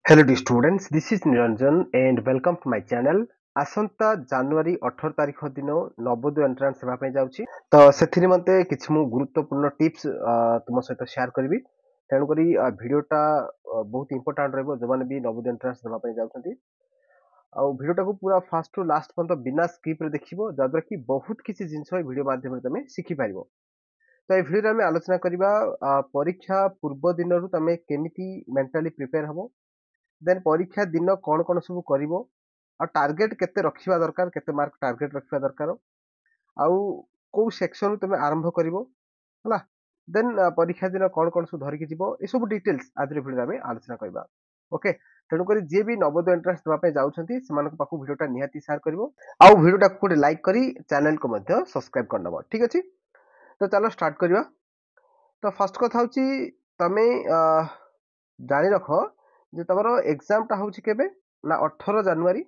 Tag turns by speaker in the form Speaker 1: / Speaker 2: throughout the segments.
Speaker 1: Hello dear students, this is Niranjan and welcome to my channel. आसंता जनवरी 18 तारिख दिन Navodaya entrance सेवा पे जाउची तो सेथिरि मते किछि मु गुरुत्वपूर्ण टिप्स तुम सहित शेयर करबी तेणु करी वीडियोटा बहुत इंपोर्टेंट रहबो जो माने भी नवोदय एंट्रांस सेवा पे जाउछंती आ वीडियोटा को पूरा फास्ट टू लास्ट पर्यंत बिना स्किप रे देखिबो जदर कि बहुत किछि जिंस वीडियो माध्यम रे तमे सिखि पारिबो। तो ए वीडियो रे हम आलोचना करिबा परीक्षा पूर्व दिन रु तमे केमिति मेंटली प्रिपेयर हबो, देन परीक्षा दिन कौन कौन सब करिवो आ टार्गेट केते रखिबा दरकार, केते मार्क टार्गेट रखिबा दरकार, आउ को सेक्शन तुम आरंभ करिवो हला, देन परीक्षा दिन कौन कौन सब धरिकी जीवो ए सब डिटेल्स आज रे वीडियो में आलोचना करबा। ओके, तेणु करी जे भी नवोदय एंट्रांस देबा पे जाउछंती सेमानक पाखु वीडियोटा निहाती शेयर करिवो आउ वीडियोटा को लाइक करी चैनल को मध्य सब्सक्राइब करनबो। ठीक अछि, तो चलो स्टार्ट करिवा। तो फर्स्ट कथा होची तमे जानि रखो जे तमरो एग्जाम टा होची केबे ना 18 जनवरी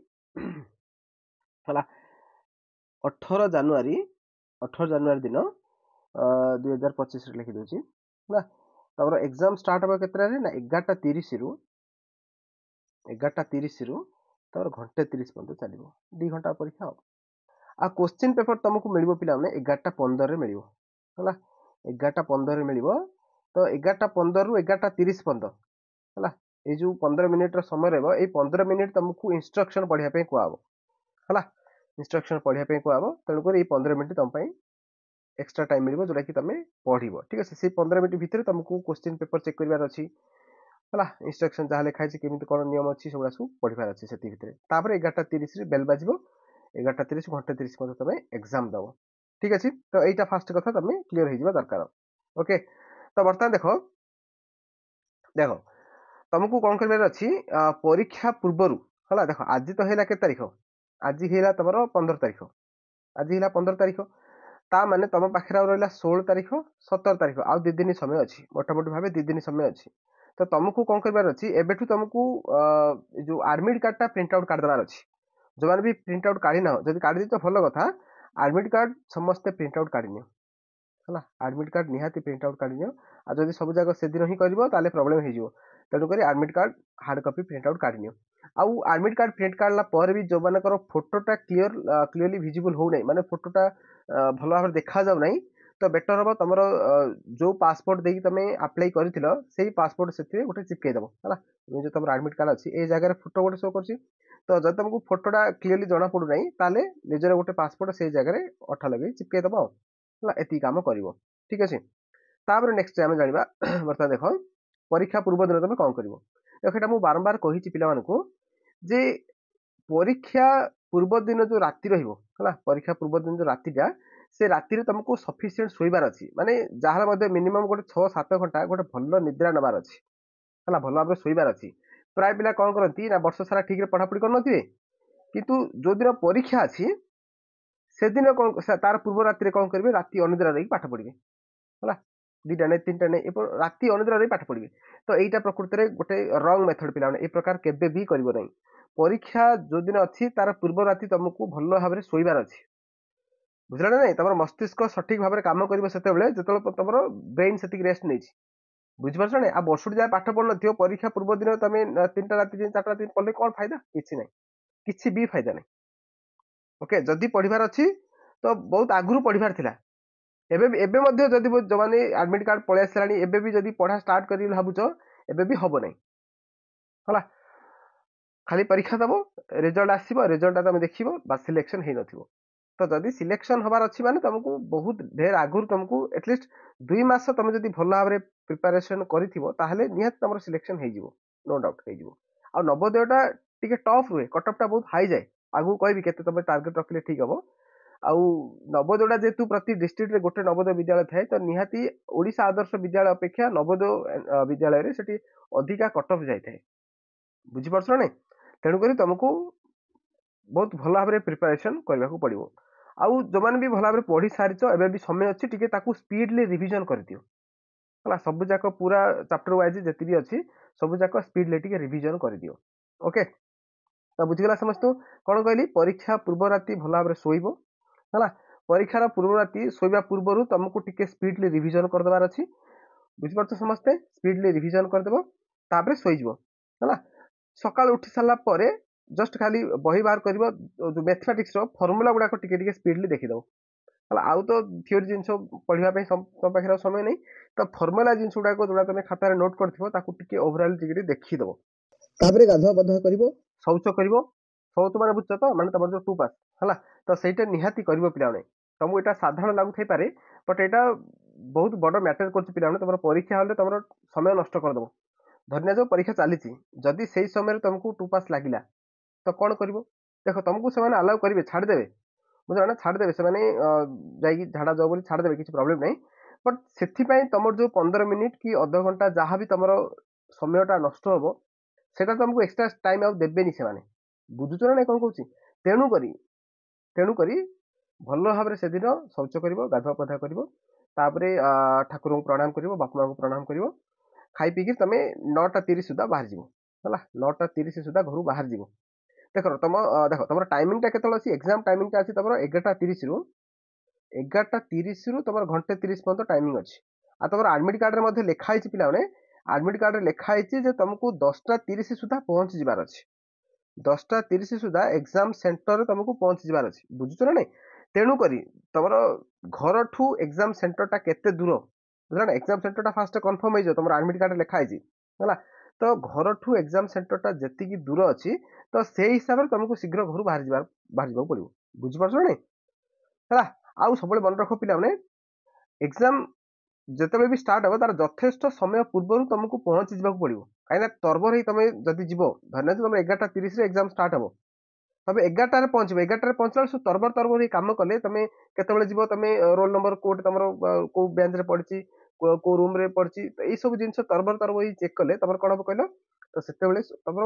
Speaker 1: हला, 18 जनवरी 18 जनवरी दिन 2025 रे लिखि दोची ना। तमरो एग्जाम स्टार्ट होबा केतरा रे ना 11:30 रु 11:30 रु तमरो घंटे 30 पर्यंत चलिबो, 2 घंटा परीक्षा हो। आ क्वेश्चन पेपर तुमको मिलिबो पिला माने 11:15 रे मिलिबो हला, 11:15 रे मिलिबो। तो 11:15 रु 11:30 पर्यंत हला, ए जो 15 मिनिट रो समय रहबो, ए 15 मिनिट तुमको इंस्ट्रक्शन पढिया पे कोआबो हला, इंस्ट्रक्शन पढिया पे कोआबो। तेणु कर ए 15 मिनिट तुम पई एक्स्ट्रा टाइम मिलिबो जोटा कि तमे पढिबो। ठीक আছে, से 15 मिनिट भितर तुमको क्वेश्चन पेपर चेक करबार अछि हला, इंस्ट्रक्शन जहा लिखा छै केमिति कोन नियम अछि सबरा सब पढिबार अछि सेति भितर। तापर 11:30 रे बेल बाजिबो, 11:30 घंटे 30 पर्यंत तमे एग्जाम दबो। ठीक अछि, तो एटा फर्स्ट कथा तमे क्लियर हो जिबा दरकार। ओके, तो बर्तमान देखो देखो तुमको कौन कर परीक्षा पूर्वर है देख, आज तो है के तारीख, आज है तुम 15 तारीख, आज है 15 तारीख, ता माने तुम पाखे रहा 16 तारीख 17 तारीख आउ 2 दिन समय अच्छी, मोटामोटी भाव 2 दिन समय अच्छी। तो तुमको कौन कर एबेठू तुमको जो आडमिट कार्ड टा प्रिंट आउट कर देवार अच्छी, जो मैंने भी प्रिंट आउट काढ़ी ना जब काढ़ी तो भल कथा, आडमिट कार्ड समस्ते प्रिंट आउट काढ़ी नियो है, आडमिट कार्ड निहाती प्रिंट आउट काढ़ी नियो। आ जब सब जगह से दिन ही करिवो ताले प्रॉब्लम हे जिवो, तेणुक admit card hard copy print out काढ़ी नियो। आउ आडमिट कार्ड प्रिंट काढ़ला पर भी जो मानकर फोटोटा क्लियरली विजिबल हो नहीं, माने फोटोटा भल भाव देखा जाउ नहीं, तो बेटर हम तुम जो पासपोर्ट देकी तुम अप्लाई करथिलो सेही पासपोर्ट से गोटे चिपकई दबो हला, जो तुम आडमिट कार्ड अच्छी ए जगह फोटो गोटे शो करछि। तो जब तुमको फोटोटा क्लियरली जना पड़ू नहीं ताले निजर गोटे पासपोर्ट से जगह अठा लगे चिपकई दबो हला, एती काम करिवो। ठीक अछि, तापर नेक्स्ट आम जानिबा बर्तमान देख परीक्षा पूर्व दिन तुम कौन करिवो। देख एटा मु बारंबार कहिछि पिला मानकु जे परीक्षा पूर्व दिन जो राति रहिबो हला, परीक्षा पूर्व दिन जो रातिटा से राति रे तुमको सफिशिएंट सोइबार अछि, माने जहार मध्ये मिनिमम गोटे 6-7 घंटा गोटे भल्ल निद्रा नबार अछि हला, भल्ल भाबरे सोइबार अछि। प्राय पिला कौन करंती ना वर्ष सारा ठीक रे पढ़ापढ़ी करनथिबे, किंतु जो दिन परीक्षा अछि से दिन कौन तार पूर्व राति रे कौन करिवे, राति अनिद्रा रही पाठ पढ़िबे हला, 2टा नहीं 3टा नहीं राति अनिद्रा रही पाठ पढ़िबे। तो एटा प्रकृति रे गोटे रॉन्ग मेथड पिला ए प्रकार केबे भी करिवो नहीं। परीक्षा जो दिन अछि तार पूर्व राति तुमको भल्ल भाबरे सोइबार अछि, बुझला ना नहीं, तमर मस्तिष्क सठिक भाबरे काम करिवो सेते बेले जेतल तमर ब्रेन सेतिक रेस्ट नै छी, बुझ परछ नै। आ वर्ष जा पाठ पढ़ नथियो परीक्षा पूर्व दिन तमे 3टा राति 4टा राति पढ़ले कोन फायदा, किछि नै, किछि भी फायदा नै। ओके, जदी पढ़िबार अछि तो बहुत आगुरु पढ़िबार थिला, एबे मध्य जदि जो माने एडमिट कार्ड पळे आसलानी एबे भी जदि पढ़ा स्टार्ट करि भाबुचो एबे भी हबो नै हला, खाली परीक्षा दबो रिजल्ट आसीबो, रिजल्ट तुम देखिबो बस सिलेक्शन हे नथिबो। तो जदि सिलेक्शन हबार अछि माने तुमको बहुत ढेर आगुरु तुमको एटलिस्ट 2 मास तुम जदि भल भाबरे प्रिपरेशन करिथिबो ताहले निहत तुमर सिलेक्शन हे जिवो, नो डाउट हे जिवो। आ नवोदयटा टिके टफ हुए, कटअपटा बहुत हाई जाए, आगु कहबी केते तुम टार्गेट रखले ठीक हबो। आउ नवोदयटा जेतु प्रति डिस्ट्रिक्ट रे गोटे नवोदय विद्यालय थाए तो निहाती ओडिशा आदर्श विद्यालय अपेक्षा नवोदय विद्यालय रे सेठी अधिका कटअफ जाय थाए, बुझि परछ नै। तेणु करी तुमको बहुत भल भाबरे प्रिपरेशन करबा को पड़िबो। आउ जो माने भी भल भाबरे पढ़ी सारिछ एबे भी समय अछि, टिके ताकू स्पीडली रिवीजन कर दियो हला, सब जाक पूरा चैप्टर वाइज जेति भी अछि सब जाक स्पीडली टिके रिवीजन कर दियो। ओके, तो बुझिगला समस्त कोन कहली परीक्षा पूर्व राति भल भाबरे सोइबो हला, परीक्षार पूर्व राति सोइबा पूर्वरु तुमको टिके स्पीडली रिवीजन कर देबार अछि, बुझि परछ समस्ते, स्पीडली रिवीजन कर देबो तापरे सोइ जिवो हला। ସକାଳୁ ଉଠି ସାରିଲା ପରେ ଜଷ୍ଟ ଖାଲି ବହି ବାହାର କରିବ, ଯୋଉ ମ୍ୟାଥମେଟିକ୍ସର ଫର୍ମୁଲା ଗୁଡାକ ଟିକେ ଟିକେ ସ୍ପିଡଲି ଦେଖିଦବ ହେଲା। ଆଉ ତ ଥିଓରି ଜିନିଷ ପଢିବା ପାଇଁ ତମ ପାଖରେ ଆଉ ସମୟ ନାହିଁ, ତ ଫର୍ମୁଲା ଜିନିଷ ଗୁଡାକ ଯୋଉଟା ତମେ ଖାତାରେ ନୋଟ୍ କରିଥିବ ତାକୁ ଟିକେ ଓଭରଅଲ୍ ଟିକେ ଦେଖିଦବ। ତାପରେ ଗାଧୁଆ ପାଧୁଆ କରିବ, ଶୌଚ କରିବ। ଶୌଚ ମାନେ ବୁଝୁଛ ତ, ମାନେ ତମର ଯୋଉ ଟୁ ପାସ୍ ହେଲା, ତ ସେଇଟା ନିହାତି କରିବ ପିଲାମାନେ। ତମକୁ ଏଇଟା ସାଧାରଣ ଲାଗୁଥାଇପାରେ, ବଟ୍ ଏଇଟା ବହୁତ ବଡ ମ୍ୟାଟର କରୁଛି ପିଲାମାନେ। ତମର ପରୀକ୍ଷା ହେଲେ ତମର ସମୟ ନଷ୍ଟ କରିଦବ। ଧରି ନିଆଯାଉ ପରୀକ୍ଷା ଚାଲିଛି, ଯଦି ସେଇ ସମୟରେ ତମକୁ ଟୁ ପାସ୍ ଲାଗିଲା ତ କଣ କରିବ? ଦେଖ, ତମକୁ ସେମାନେ ଆଲାଉ କରିବେ, ଛାଡ଼ିଦେବେ, ବୁଝିଲ ନା, ଛାଡ଼ିଦେବେ ସେମାନେ। ଯାଇକି ଝାଡ଼ା ଯାଉ ବୋଲି ଛାଡ଼ିଦେବେ, କିଛି ପ୍ରୋବ୍ଲେମ୍ ନାହିଁ। ବଟ୍ ସେଥିପାଇଁ ତମର ଯୋଉ 15 ମିନିଟ୍ କି ଅଧଘଣ୍ଟା ଯାହା ବି ତମର ସମୟଟା ନଷ୍ଟ ହବ, ସେଟା ତମକୁ ଏକ୍ସଟ୍ରା ଟାଇମ୍ ଆଉ ଦେବେନି ସେମାନେ। ବୁଝୁଛ ନା ନାଇଁ କଣ କହୁଛି? ତେଣୁକରି ଭଲ ଭାବରେ ସେଦିନ ଶୌଚ କରିବ, ଗାଧୁଆ ପାଧୁଆ କରିବ, ତାପରେ ଠାକୁରଙ୍କୁ ପ୍ରଣାମ କରିବ, ବାପା ମାଙ୍କୁ ପ୍ରଣାମ କରିବ। ଖାଇ ପିଇକି ତମେ 9:30 ସୁଦ୍ଧା ବାହାରିଯିବ ହେଲା। 9:30 ସୁଦ୍ଧା ଘରୁ ବାହାରିଯିବ। ଦେଖ ତମର ଟାଇମିଂଟା କେତେବେଳେ ଅଛି? ଏକ୍ସାମ ଟାଇମିଂଟା ଅଛି ତମର 11:30ରୁ 11:30ରୁ ତମର 1:30 ପର୍ଯ୍ୟନ୍ତ ଟାଇମିଂ ଅଛି। ଆଉ ତମର ଆଡମିଟ୍ କାର୍ଡରେ ମଧ୍ୟ ଲେଖା ହେଇଛି ପିଲାମାନେ, ଆଡମିଟ୍ କାର୍ଡରେ ଲେଖା ହେଇଛି ଯେ ତମକୁ 10:30 ସୁଦ୍ଧା ପହଞ୍ଚି ଯିବାର ଅଛି। 10:30 ସୁଦ୍ଧା ଏକ୍ସାମ ସେଣ୍ଟରରେ ତମକୁ ପହଞ୍ଚି ଯିବାର ଅଛି, ବୁଝୁଛ ନା ନାଇଁ? ତେଣୁକରି ତମର ଘରଠୁ ଏକ୍ସାମ ସେଣ୍ଟରଟା କେତେ ଦୂର, ବୁଝିଲ ନା? ଏକ୍ସାମ ସେଣ୍ଟରଟା ଫାଷ୍ଟ କନଫର୍ମ ହେଇଯିବ, ତମର ଆଡମିଟ୍ କାର୍ଡରେ ଲେଖା ହେଇଛି ହେଲା। ତ ଘରଠୁ ଏକ୍ସାମ ସେଣ୍ଟରଟା ଯେତିକି ଦୂର ଅଛି, ତ ସେଇ ହିସାବରେ ତମକୁ ଶୀଘ୍ର ଘରୁ ବାହାରିଯିବାକୁ ପଡିବ। ବୁଝିପାରୁଛ ନା ନାଇଁ ହେଲା? ଆଉ ସବୁବେଳେ ମନେ ରଖ ପିଲାମାନେ, ଏକ୍ସାମ ଯେତେବେଳେ ବି ଷ୍ଟାର୍ଟ ହେବ ତାର ଯଥେଷ୍ଟ ସମୟ ପୂର୍ବରୁ ତମକୁ ପହଞ୍ଚି ଯିବାକୁ ପଡିବ। କାହିଁକିନା ତରବର ହେଇ ତମେ ଯଦି ଯିବ, ଧରିନିଅ ତମେ 11:30ରେ ଏକ୍ସାମ ଷ୍ଟାର୍ଟ ହେବ, ତମେ 11ଟାରେ ପହଞ୍ଚିବ। 11ଟାରେ ପହଞ୍ଚିଲା ବେଳକୁ ତରବର ହେଇ କାମ କଲେ ତମେ କେତେବେଳେ ଯିବ? ତମେ ରୋଲ ନମ୍ବର କୋଉଠି ତମର କୋଉ ବେଞ୍ଚରେ ପଡିଛି, କୋଉ ରୁମରେ ପଡିଛି, ତ ଏଇ ସବୁ ଜିନିଷ ତରବର ହେଇ ଚେକ୍ କଲେ ତମର କଣ ହବ କହିଲ? ତ ସେତେବେଳେ ତମର,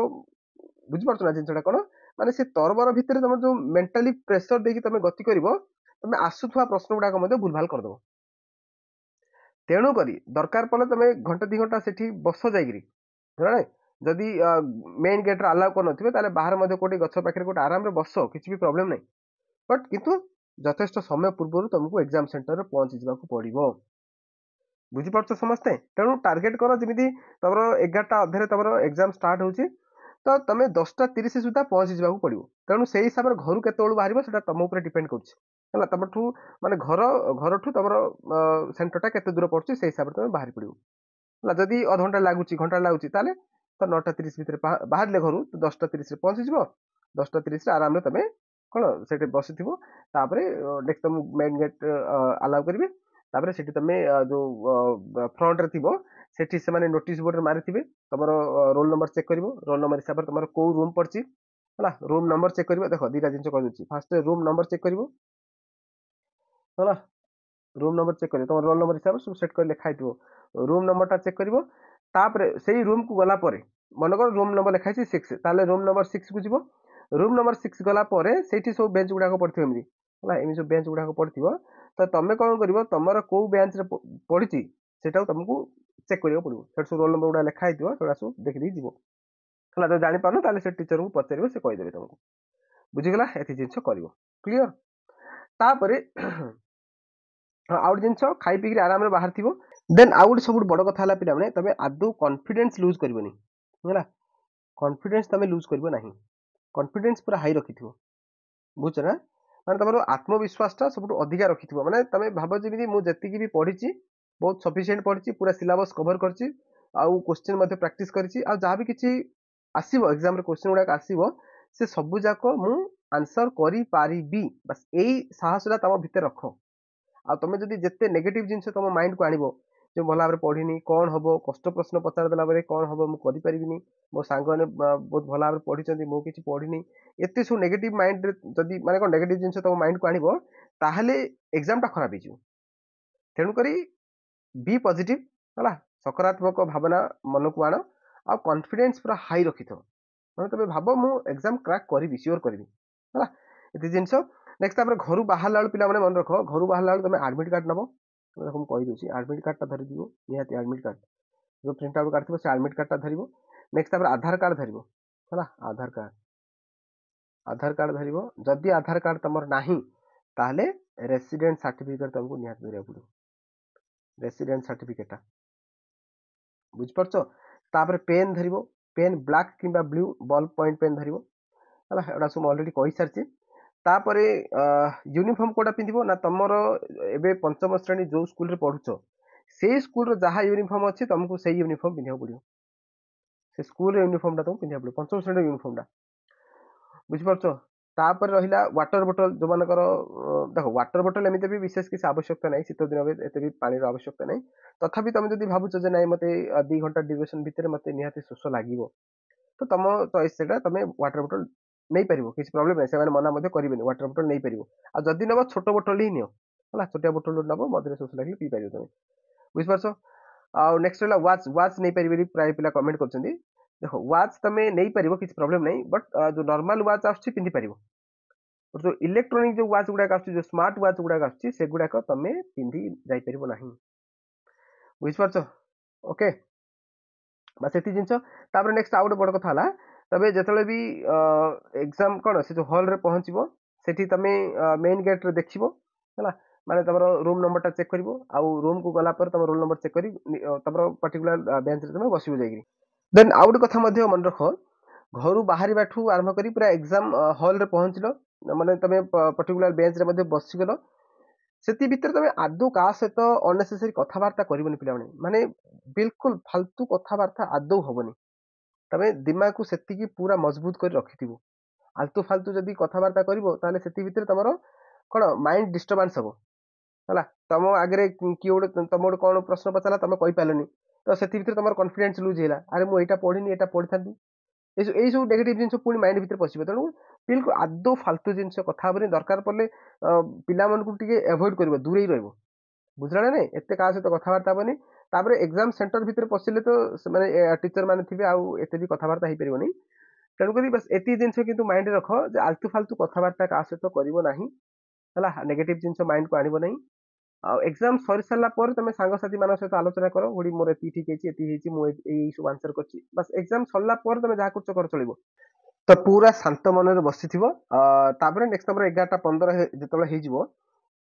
Speaker 1: ବୁଝିପାରୁଛ ନା ଜିନିଷଟା କଣ? ମାନେ ସେ ତରବର ଭିତରେ ତମର ଯୋଉ ମେଣ୍ଟାଲି ପ୍ରେସର ଦେଇକି ତମେ ଗତି କରିବ, ତମେ ଆସୁଥିବା ପ୍ରଶ୍ନ ଗୁଡାକ ମଧ୍ୟ ଭୁଲଭାଲ କରିଦବ। ତେଣୁକରି ଦରକାର ପଡ଼ିଲେ ତମେ ଘଣ୍ଟେ 2 ଘଣ୍ଟା ସେଠି ବସ ଯାଇକିରି, ଯଦି ମେନ୍ ଗେଟ୍ରେ ଆଲାଉ କରିନଥିବେ ତାହେଲେ ବାହାରେ ମଧ୍ୟ କୋଉଠି ଗଛ ପାଖରେ କୋଉଠି ଆରାମରେ ବସ, କିଛି ବି ପ୍ରୋବ୍ଲେମ୍ ନାହିଁ। ବଟ୍ କିନ୍ତୁ ଯଥେଷ୍ଟ ସମୟ ପୂର୍ବରୁ ତମକୁ ଏକ୍ସାମ ସେଣ୍ଟରରେ ପହଞ୍ଚି ଯିବାକୁ ପଡିବ। ବୁଝିପାରୁଛ ସମସ୍ତେ? ତେଣୁ ଟାର୍ଗେଟ କର ଯେମିତି ତମର 11ଟା ଅଧେରେ ତମର ଏକ୍ସାମ ଷ୍ଟାର୍ଟ ହଉଛି, ତ ତମେ 10:30 ସୁଦ୍ଧା ପହଞ୍ଚି ଯିବାକୁ ପଡିବ। ତେଣୁ ସେଇ ହିସାବରେ ଘରୁ କେତେବେଳୁ ବାହାରିବ ସେଟା ତମ ଉପରେ ଡିପେଣ୍ଡ କରୁଛି ହେଲା। ତମଠୁ ମାନେ ଘରଠୁ ତମର ସେଣ୍ଟରଟା କେତେ ଦୂର ପଡୁଛି, ସେଇ ହିସାବରେ ତମେ ବାହାରି ପଡିବ ହେଲା। ଯଦି ଅଧଘଣ୍ଟା ଲାଗୁଛି, ଘଣ୍ଟା ଲାଗୁଛି, ତାହେଲେ ତ 9:30 ଭିତରେ ବାହାରିଲେ ଘରୁ 10:30ରେ ପହଞ୍ଚିଯିବ। 10:30ରେ ଆରାମରେ ତମେ କଣ ସେଠି ବସିଥିବ। ତାପରେ ନେକ୍ସଟ ତମକୁ ମେନ୍ ଗେଟ୍ ଆଲାଉ କରିବେ। ତାପରେ ସେଠି ତମେ ଯୋଉ ଫ୍ରଣ୍ଟରେ ଥିବ, ସେଠି ସେମାନେ ନୋଟିସ ବୋର୍ଡରେ ମାରିଥିବେ, ତମର ରୋଲ ନମ୍ବର ଚେକ୍ କରିବ। ରୋଲ ନମ୍ବର ହିସାବରେ ତମର କୋଉ ରୁମ୍ ପଡିଛି ହେଲା, ରୁମ୍ ନମ୍ବର ଚେକ୍ କରିବ। ଦେଖ, ଦିଟା ଜିନିଷ କହିଦେଉଛି। ଫାଷ୍ଟ ରୁମ୍ ନମ୍ବର ଚେକ୍ କରିବ ହେଲା। ରୁମ୍ ନମ୍ବର ଚେକ୍ କରିବ, ତମ ରୋଲ ନମ୍ବର ହିସାବରେ ସବୁ ସେଟ୍ କରି ଲେଖା ହେଇଥିବ। ରୁମ୍ ନମ୍ବରଟା ଚେକ୍ କରିବ। ତାପରେ ସେଇ ରୁମ୍କୁ ଗଲା ପରେ, ମନେକର ରୁମ୍ ନମ୍ବର ଲେଖା ହେଇଛି 6, ତାହେଲେ ରୁମ୍ ନମ୍ବର 6କୁ ଯିବ। ରୁମ୍ ନମ୍ବର 6 ଗଲା ପରେ ସେଇଠି ସବୁ ବେଞ୍ଚ ଗୁଡାକ ପଡିଥିବ ଏମିତି ହେଲା, ଏମିତି ସବୁ ବେଞ୍ଚ ଗୁଡାକ ପଡିଥିବ। ତ ତମେ କଣ କରିବ? ତମର କୋଉ ବେଞ୍ଚରେ ପଡିଛି ସେଟାକୁ ତମକୁ ଚେକ୍ କରିବାକୁ ପଡିବ। ସେଠି ସବୁ ରୋଲ ନମ୍ବର ଗୁଡା ଲେଖା ହେଇଥିବ, ସେଗୁଡା ସବୁ ଦେଖିଦେଇ ଯିବ ହେଲା। ଯଦି ଜାଣିପାରୁନ ତାହେଲେ ସେ ଟିଚରଙ୍କୁ ପଚାରିବ, ସେ କହିଦେବେ ତମକୁ। ବୁଝିଗଲା? ଏତିକି ଜିନିଷ କରିବ। କ୍ଲିୟର? ତାପରେ ଆଉ ଗୋଟେ ଜିନିଷ, ଖାଇ ପିଇକି ଆରାମରେ ବାହାରିଥିବ। ଦେନ୍ ଆଉ ଗୋଟେ ସବୁଠୁ ବଡ କଥା ହେଲା ପିଲାମାନେ, ତମେ ଆଦୌ କନଫିଡେନ୍ସ ଲୁଜ୍ କରିବନି ହେଲା। କନଫିଡେନ୍ସ ତମେ ଲୁଜ୍ କରିବ ନାହିଁ। କନଫିଡେନ୍ସ ପୁରା ହାଇ ରଖିଥିବ, ବୁଝୁଛ ନା? ମାନେ ତମର ଆତ୍ମବିଶ୍ୱାସଟା ସବୁଠୁ ଅଧିକା ରଖିଥିବ। ମାନେ ତମେ ଭାବ ଯେମିତି ମୁଁ ଯେତିକି ବି ପଢିଛି ବହୁତ ସଫିସିଏଣ୍ଟ ପଢିଛି, ପୁରା ସିଲାବସ୍ କଭର କରିଛି, ଆଉ କୋଶ୍ଚିନ୍ ମଧ୍ୟ ପ୍ରାକ୍ଟିସ କରିଛି, ଆଉ ଯାହା ବି କିଛି ଆସିବ ଏକ୍ସାମରେ କୋଶ୍ଚିନ୍ ଗୁଡାକ ଆସିବ, ସେ ସବୁ ଯାକ ମୁଁ ଆନ୍ସର କରିପାରିବି। ବାସ୍ ଏଇ ସାହସଟା ତମ ଭିତରେ ରଖ। ଆଉ ତମେ ଯଦି ଯେତେ ନେଗେଟିଭ ଜିନିଷ ତମ ମାଇଣ୍ଡକୁ ଆଣିବ, ଯେ ଭଲ ଭାବରେ ପଢିନି, କଣ ହବ, କଷ୍ଟ ପ୍ରଶ୍ନ ପଚାରି ଦେଲା ପରେ କଣ ହବ, ମୁଁ କରିପାରିବିନି, ମୋ ସାଙ୍ଗମାନେ ବହୁତ ଭଲ ଭାବରେ ପଢିଛନ୍ତି, ମୁଁ କିଛି ପଢିନି, ଏତେ ସବୁ ନେଗେଟିଭ ମାଇଣ୍ଡରେ ଯଦି ମାନେ କଣ ନେଗେଟିଭ ଜିନିଷ ତମ ମାଇଣ୍ଡକୁ ଆଣିବ, ତାହେଲେ ଏକ୍ସାମଟା ଖରାପ ହେଇଯିବ। ତେଣୁକରି ବି ପଜିଟିଭ ହେଲା, ସକାରାତ୍ମକ ଭାବନା ମନକୁ ଆଣ, ଆଉ କନଫିଡେନ୍ସ ପୁରା ହାଇ ରଖିଥିବ। ମାନେ ତମେ ଭାବ ମୁଁ ଏକ୍ସାମ କ୍ରାକ୍ କରିବି, ସିଓର କରିବି ହେଲା। ଏତେ ଜିନିଷ। ନେକ୍ସଟ ତାପରେ ଘରୁ ବାହାରିଲା ବେଳକୁ ପିଲାମାନେ ମନେ ରଖ, ଘରୁ ବାହାରିଲା ବେଳକୁ ତମେ ଆଡମିଟ୍ କାର୍ଡ ନେବ। ଦେଖ ମୁଁ କହିଦେଉଛି, ଆଡମିଟ୍ କାର୍ଡଟା ଧରିଯିବ ନିହାତି। ଆଡମିଟ୍ କାର୍ଡ ଯୋଉ ପ୍ରିଣ୍ଟ ଆଉଟ୍ କାଢିଥିବ ସେ ଆଡମିଟ୍ କାର୍ଡଟା ଧରିବ। ନେକ୍ସଟ ତାପରେ ଆଧାର କାର୍ଡ ଧରିବ ହେଲା। ଆଧାର କାର୍ଡ ଧରିବ। ଯଦି ଆଧାର କାର୍ଡ ତମର ନାହିଁ, ତାହେଲେ ରେସିଡେଣ୍ଟ ସାର୍ଟିଫିକେଟ ତମକୁ ନିହାତି ଧରିବାକୁ ପଡିବ। ରେସିଡେଣ୍ଟ ସାର୍ଟିଫିକେଟଟା, ବୁଝିପାରୁଛ? ତାପରେ ପେନ୍ ଧରିବ। पेन ब्लैक किंबा ब्लू बॉल पॉइंट पेन धरिबो हला एडा सब ऑलरेडी कहि सारछि तापरे यूनिफॉर्म कोडा पिंदिबो ना तमरो एबे पंचम श्रेणी जो स्कूल रे पढुछो से स्कूल रो जहा यूनिफॉर्म अछि तुमको से यूनिफॉर्म पिंदिया पड़ियो से स्कूल यूनिफॉर्म तुमको पिंदिया पड़ियो पंचम श्रेणी यूनिफॉर्म बुझिपारछ तापर रहिला वाटर बोतल जो मानकर देखो वाटर बोतल एमिते भी विशेष किसी आवश्यकता नहीं शीत दिन एते भी पानी आवश्यकता नहीं तथापि तुम जदि भाबुछ जे नहीं मते 2 घंटा ड्यूरेशन भितर मते निहाती शोष लागिवो तो तुम चॉइस सेटा तुम वाटर बोतल नहीं पारिबो किसी प्रॉब्लम नहीं से मना मध्य करिवेनी वाटर बोतल नहीं पारिबो आ जदि नबो छोट बोतल ही नियो हला छोटिया बोतल नबो मधुरे शोष लागले पी पारिबो तुम बुझिपारछ आ नेक्स्ट रहिला वाच वाच नहीं पारिबेनी प्राय पिला कमेंट करछन्ती देखो वाच तमे नहीं पारिबो किसी प्रॉब्लम नहीं बट जो नॉर्मल वाच आछी पिंदी पारिबो जो इलेक्ट्रोनिक जो वाच गुडा आछी जो स्मार्ट वाच गुडा आछी से गुडा को तमे पिंदी जाई परिबो नाही बुझिपारछ ओके बस एति जिंस तापर नेक्स्ट आउट बड़ कथा हला तबे जेतले भी एग्जाम कोन से जो हॉल रे पहुंचबो सेठी तमे मेन गेट रे देखिबो हला माने तमरो रूम नंबर टा चेक करिवो आ रूम को गला पर तम रोल नंबर चेक करी तमरो पर्टिकुलर बेंच रे तमे बसिबो जाईगी देन आउट कथा मध्य मन रखो घर बाहर बाठू आरंभ करी पूरा एग्जाम हॉल रे पहुंचलो माने तमे पर्टिकुलर बेंच रे मध्य बसिगलो सेति भितर तमे आदौ का सहित अननेसेसरी कथाबार्ता करबनी पिलाने माने बिल्कुल फालतू कथाबार्ता आदौ हबनी तमे दिमाग को सेति की पूरा मजबूत कर रखिथिबो आलतू फालतू जदी कथाबार्ता करिवो ताले सेति भितर तमरो कोन माइंड डिस्टर्बेंस हबो हला तम आगरे कि ओड तमोड कोन प्रश्न पचाला तमे कहि पालनी तो सेति भितर तमरो कॉन्फिडेंस लूज हैला अरे मु एटा पढिनी एटा पढिथांती ए सब नेगेटिव जिंस पुनी माइंड भितर पसिबो तेनु बिल्कुल आदौ फालतू जिंस कथा बनी दरकार पड़ले पिला मन को टिके अवॉइड करबो दूर ही रहबो बुझला नै एते का सहित कथाबार्ता बनी तापरे एग्जाम सेंटर भितर पसिले तो माने टीचर माने थिबे आ एते भी कथाबार्ता ही परिबोनी तेणु करी बस एति जिंस किंतु माइंड रख जे आलतू फालतू कथाबार्ता का सहित करिवो नाही हला नेगेटिव जिंस माइंड को आनिबो नाही आ एग्जाम सरी सारा पर तुम सांगसाथी मान सहित आलोचना कर गुडी मोर एति ठीक है एति हेची मु एई सब आंसर करछि बस एग्जाम सरला पर तुम जा करछ कर चलिबो तो पूरा शांत मन रे बसिथिबो तापरे नेक्स्ट नंबर 11:15 जेतबे हे जिवो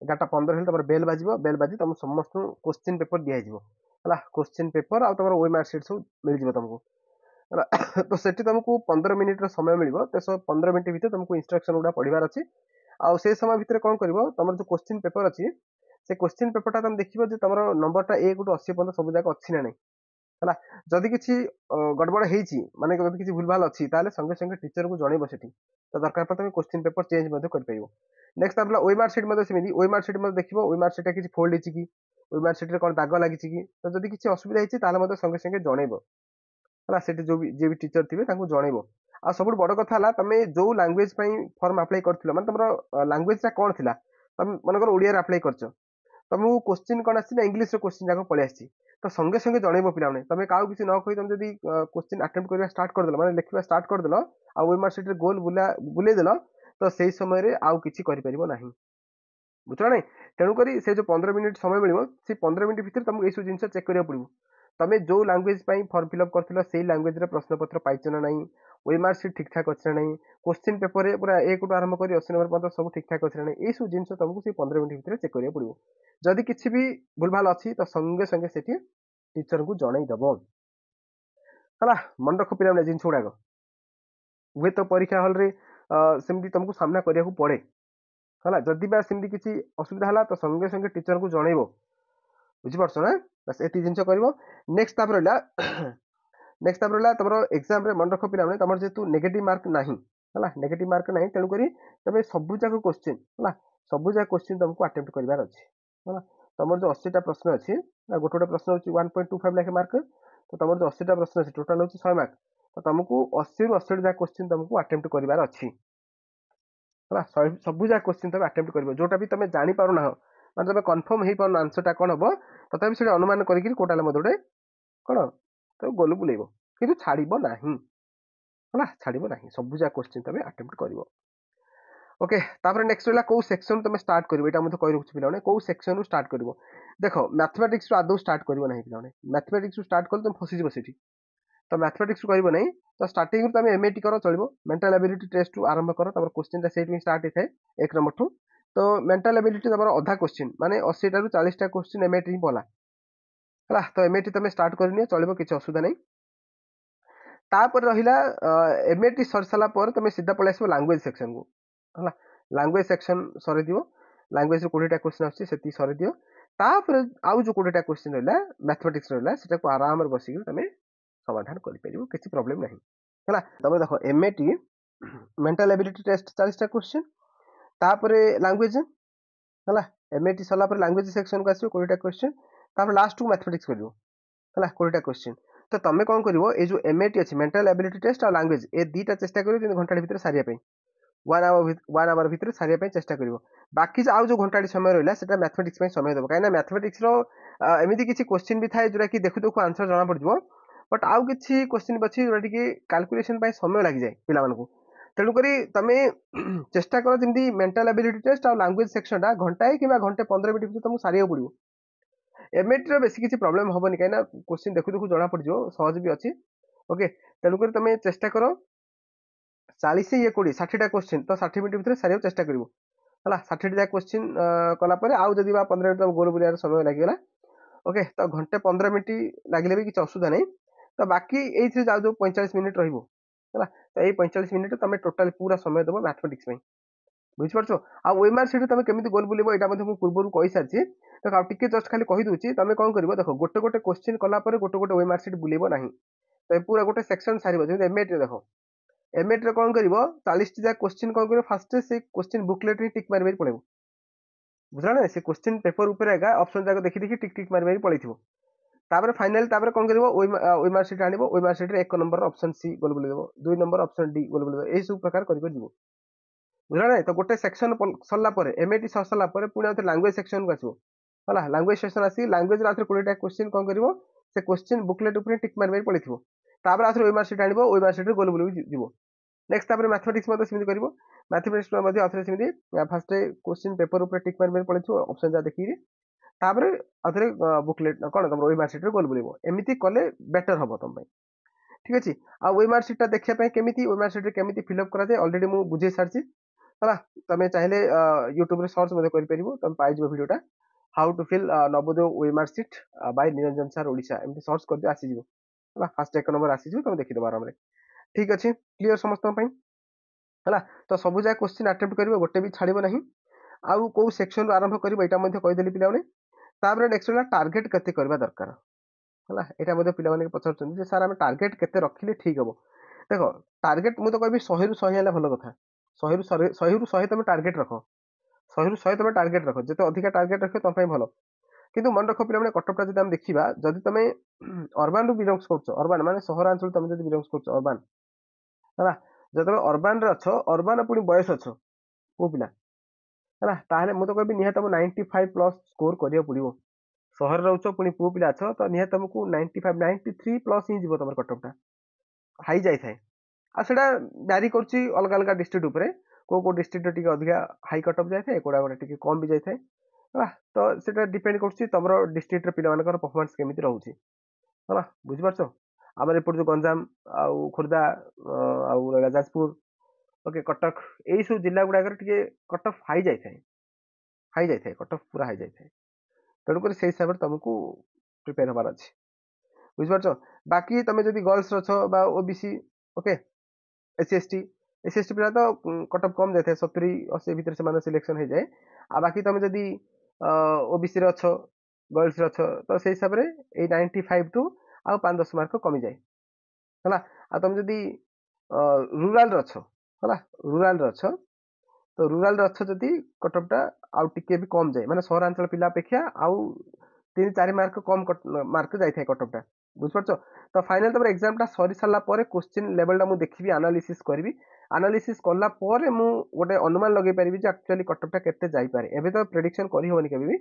Speaker 1: 11:15 हेले तमर बेल बाजिबो बेल बाजी तुम समस्त क्वेश्चन पेपर दिया जिवो हला क्वेश्चन पेपर आ तमर ओएमआर शीट सब मिल जिवो तुमको हला तो सेठी तुमको 15 मिनिट रो समय मिलिबो तो 15 मिनिट भीतर तुमको इंस्ट्रक्शन गुडा पढिबार अछि आ से समय भीतर कोन करबो तमर जो क्वेश्चन पेपर अछि से क्वेश्चन पेपर टा तुम देखिबो जे तमरो नंबर टा 1 टू 80 पर्यंत सब जाक अछि ना नै हला जदि किछि गड़बड़ हेछि माने जदि किछि भूलभाल अछि ताले संगे संगे टीचर को जणैबो सेठी तो दरकार पर तुम क्वेश्चन पेपर चेंज मध्ये कर परिबो नेक्स्ट आपला ओएमआर शीट मध्ये सेमिति ओएमआर शीट मध्ये देखिबो ओएमआर शीट किछि फोल्ड हेछि कि ओएमआर शीट रे कोन दाग लागिछि कि तो जदि किछि असुविधा हेछि ताले मध्ये संगे संगे जणैबो हला सेठी जो भी जे भी टीचर थिबे तांको जणैबो आ सबुठ बड़ कथा हला तमे जो लैंग्वेज पई फॉर्म अप्लाई करथिलो माने तमरो लैंग्वेज टा कोन थिला तम मनकर ओडिया रे अप्लाई करछो तुमको क्वेश्चन कौन आसी इंग्लीश क्वेश्चन जाक पलि आसी तो संगे संगे जनइब पिलाने तुम क्या किसी न कही तुम जब क्वेश्चन अटेम्प्ट करवा स्टार्ट करदेल माने लिखा स्टार्ट करदेल आ ओएमआर शीट रे गोल बुलेदेल तो से समय आउ किसी करिपरिबो नाही बुझला नै तेणु करी से जो 15 मिनिट समय मिलिबो से 15 मिनिट भीतर तुमको एसु जिंस चेक करिया पड़िबो तमे जो लैंग्वेज पई फॉर्म फिल अप करथिलो सेही लैंग्वेज रे प्रश्न पत्र पाइछ ना नाही ओएमआर शीट ठीक ठाक अछि ना नाही क्वेश्चन पेपर रे पूरा 1 टू आरंभ करी 80 नंबर पर्यंत सब ठीक ठाक अछि ना नाही एसु जिंस तुमको से 15 मिनिट भीतर चेक करिया पड़िबो जदि किछि भी भूलभाल अछि तो संगे संगे सेठी टीचर को जणाई दबो हला मन रख पिला ने जिंस उडाको वे तो परीक्षा हॉल रे सेमती तुमको सामना करिया को पड़े हला जदि बा सेमती किछि असुविधा हला तो संगे संगे टीचर को जणाइबो बुझि परछ ना बस एति जिंस करबो नेक्स्ट तापर हला नेक्स्ट तापर हला तमरो एग्जाम रे मन रख पिला ने तमर जेतु नेगेटिव मार्क नाही हला नेगेटिव मार्क नाही तेनु करी तमे सबु जाक क्वेश्चन हला सबु जाक क्वेश्चन तुमको अटेम्प्ट करबार अछि हला तमर जो 80 टा प्रश्न अछि गोटे गोटे प्रश्न अछि 1.25 लाख मार्क तो तमर जो 80 टा प्रश्न अछि टोटल अछि 100 मार्क तो तुमको 80 रु 80 जा क्वेश्चन तुमको अटेम्प्ट करबार अछि हला सबु जा क्वेश्चन तुम अटेम्प्ट करबो जोटा भी तुम जानि पारो ना माने तुम कंफर्म हे पारो आंसर टा कोन हबो तथापि से अनुमान करिकि कोटाले मदोडे कोन तो गोल बुलेबो किंतु छाड़िबो नाही हला छाड़िबो नाही सबु जा क्वेश्चन तुम अटेम्प्ट करबो ओके तापर नेक्स्ट होला को सेक्शन तुम स्टार्ट करबो एटा मते कहि रखछु पिलाने को सेक्शन रु स्टार्ट करबो देखो मैथमेटिक्स रु आदौ स्टार्ट करबो नाही पिलाने मैथमेटिक्स रु स्टार्ट कर तुम फसी जबो सेठी तो मैथमेटिक्स रु करबो नाही तो स्टार्टिंग रु तुम एमएटी करो चलिबो मेंटल एबिलिटी टेस्ट रु आरंभ करो तबर क्वेश्चन ता सेट में स्टार्ट हेथे एक नंबर ठू तो मेंटल एबिलिटी तबर आधा क्वेश्चन माने 80 टा रु 40 टा क्वेश्चन एमएटी ही बोला हला तो एमएटी तुम स्टार्ट करनियो चलिबो किछ असुविधा नाही तापर रहिला एमएटी सर साला पर तुम सीधा पळै आसबो लैंग्वेज सेक्शन को हला लैंग्वेज सेक्शन सरी दियो लैंग्वेज रो 20टा क्वेश्चन आछि सेति सरी दियो तापर आउ जो 20टा क्वेश्चन रहला मैथमेटिक्स रहला सेटा को आराम रे बसिक तुम समाधान कर परिबो किछि प्रॉब्लम नहीं हला तुम देखो एमएटी मेंटल एबिलिटी टेस्ट 40टा क्वेश्चन तापर लैंग्वेज हला एमएटी सला पर लैंग्वेज सेक्शन को आसीबो 20टा क्वेश्चन तापर लास्ट को मैथमेटिक्स करिवो हला 20टा क्वेश्चन तो तुम कौन कर ये जो एमएटी अच्छी मेंटल एबिलिटी टेस्ट और लैंग्वेज ए दुटा चेष्टा कर घंटा भितर सारिया 1 आवर भितर सारिया चेष्टा कर बाकी आउ जो घंटा समय रहा है मैथमेटिक्स समय देव कहीं मैथमेटिक्स एमती किसी क्वेश्चन भी थाए जोटा कि देखु देखु आंसर जना पड़ बट आउ कि क्वेश्चन भी अच्छी जोटा कि कैलकुलेशन समय लग जाए पिला तेणुक तुम चेष्टा कर जमी मेंटल एबिलिटी टेस्ट और लैंग्वेज सेक्शन घंटाए कि घंटे 15 मिनट तुमको सारिया पड़ो एमएटी बेस किसी प्रॉब्लम हेनी कहीं क्वेश्चन देखु देखु जना पड़ सहज भी अच्छी ओके तेणुक तुम चेष्टा कर 40 ये 20 60टा क्वेश्चन तो 60 मिनट भितर सारिया चेष्टा करिवो हला 60टा क्वेश्चन कला परे आउ जदी बा 15 मिनट गोल बुलियार समय लागिला ओके तो घंटे 15 मिनट लागिले भी किछ असुविधा नहीं तो बाकी एथि जाउ जो 45 मिनट रहिबो हला तो ए 45 मिनट तुम टोटल पूरा समय देबो मैथमेटिक्स में बुझि परछो आ ओएमआर सीट तुम केमिति गोल बुलिबो एटा मध्ये मु पूर्वरु कहि सारछि तो टिके जस्ट खाली कहि दूची तुम कोन करबो देखो गोटे गोटे क्वेश्चन कला परे गोटे गोटे ओएमआर सीट बुलिबो नाही तो पूरा गोटे सेक्शन सारिबो जेमि एमएटी देखो एमएटी रे कोन करबो 40 टा क्वेश्चन कोन करबो फास्ट से क्वेश्चन बुकलेट रे टिक मारबे पड़ेबो बुझला ना से क्वेश्चन पेपर ऊपर आगा ऑप्शन जाक देखि देखि टिक टिक मारबे पड़ेथिबो तापर फाइनल तापर कोन करबो ओएमआर सीट आनिबो ओएमआर सीट रे 1 नंबर ऑप्शन सी गोल बुली देबो 2 नंबर ऑप्शन डी गोल बुली देबो ए सब प्रकार करिबो जिवो बुझला ना तो गोटे सेक्शन सरला परे एमएटी सरला परे पुनी आते लैंग्वेज सेक्शन को आसीबो हला लैंग्वेज सेक्शन आसी लैंग्वेज रे आते 20 टा क्वेश्चन कोन करबो से क्वेश्चन बुकलेट ऊपर टिक मारबे पड़ेथिबो तापर आते ओएमआर सीट आनिबो ओएमआर सीट रे गोल बुली जिवो नेक्स्ट तापर मैथमेटिक्स मध्ये सिमिति करिवो मैथमेटिक्स मध्ये आथरे सिमिति फर्स्ट क्वेश्चन पेपर ऊपर टिक मारबे पड़ेथिबो ऑप्शन जा देखि तापर आथरे बुकलेट कोन तम ओएमआर सीट रे गोल बुलिबो एमिति कले बेटर हबो तम पई ठीक अछि आ ओएमआर सीट ता देखिया पई केमिति ओएमआर सीट रे केमिति फिल अप करा जाय ऑलरेडी मु बुझे सारछि हला तमे चाहिले YouTube रे सर्च मध्ये करि परिबो तम पाइ जो वीडियोटा how to fill Navodaya OMR sheet by Niranjan sir Odisha एमति सर्च कर दे आसी जिवो हला फर्स्ट 1 नंबर आसी जिवो तमे देखि दबो आराम रे ठीक अछि क्लियर समस्त पई हला तो सब जा क्वेश्चन अटेम्प्ट करिवो गोटे भी छाड़िबो नाही आउ को सेक्शन आरंभ करिवो एटा मध्ये कहि देली पिलाउने तापर नेक्स्ट होला टारगेट केते करबा दरकार हला एटा मध्ये पिला माने पछरचन जे सर हम टारगेट केते रखिले ठीक हबो देखो टारगेट मु तो कहबी 100 रु 100 हैला भलो कथा 100 रु 100 तुम टारगेट रखो 100 रु 100 तुम टारगेट रखो जते अधिका टारगेट रखो तुम पई भलो किंतु मन रखो पिला माने कटपटा जदि हम देखिबा जदि तुम अर्बन रु बिलोंग्स करछो अर्बन माने सहरांचल तुम जदि बिलोंग्स करछो अर्बन हला जदि अर्बन रे अछो अर्बन पुनी बयस अछो को पिला हला ताहले मु तो कहबी निहा तुम 95 प्लस स्कोर करियो पड़िबो सहर रहउछो पुनी पु पिला अछो तो निहा तुमको 95 93 प्लस ही जीवो तुम कटपटा हाई जाय थाए आ सेटा जारी करछि अलग अलग डिस्ट्रिक्ट ऊपर को डिस्ट्रिक्ट टिके अधिका हाई कटअप जाय थाए कोडा कोडा टिके कम भी जाय थाए हला तो सेटा डिपेंड करछि तमरो डिस्ट्रिक्ट रे पिला मानकर परफॉर्मेंस केमिति रहउछि हला बुझि परछो हमर एपट जो गंजाम आउ खुर्दा आउ जाजपुर ओके कटक एई सब जिल्ला गुडा कर टिके कटअप हाई जाय थाए कटअप पूरा हाई जाय थाए तेणुक से हिसाब से तुमको प्रिपेयर हबार अच्छे बुझिपार बाकी तुम जब गर्ल्स रछ ओबीसी ओके एससी पिला तो कटअप कम जाए 70-80 भितर से सिलेक्शन हो जाए आ बाकी तुम जदि ओबीसी रछ गर्ल्स रछ तो से हिसाब से 95 टू आ 5-10 मार्क कमी जाए है आ तुम जदि रूराल रछ है रूराल रछ तो रूराल रछ जदि कटअपटा आउ टिके भी कम जाए माने सहरांचल पिला अपेक्षा आउ 3-4 मार्क कम मार्क जाय थाए कटअपटा बुझिपारछो तो फाइनल तमर एग्जामटा सरी साला परे क्वेश्चन लेवलटा मु देखिबी एनालिसिस करबी एनालिसिस करला परे मु गोटे अनुमान लगै परिबी जे एक्चुअली कटअपटा केते जाय पारे एबे तो प्रेडिक्शन करि होबनी केबे भी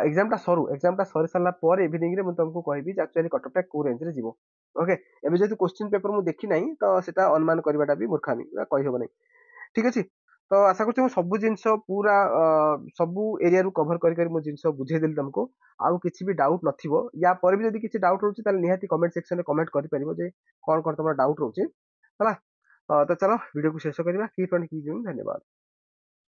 Speaker 1: एग्जामटा सरी साला परे इवनिंग रे मु तुमको कहबी जे एक्चुअली कटअपटा को रेंज रे जीवो ओके एबे जेतु क्वेश्चन पेपर मु देखि नाही तो सेटा अनुमान करबाटा भी मूर्खामी कहि होबनी ठीक अछि तो आशा करछु सब जिंस पूरा सब एरिया रु कवर करी मु जिंस बुझे देली तुमको आउ किछि भी डाउट नथिबो या पर भी जदि किछि डाउट रहउछि ताले निहाती कमेंट सेक्शन रे कमेंट करि परिबो जे कोन कोन तमरा डाउट रहउछि हला तो चलो वीडियो को शेष करिबा कीप ऑन कीपिंग धन्यवाद।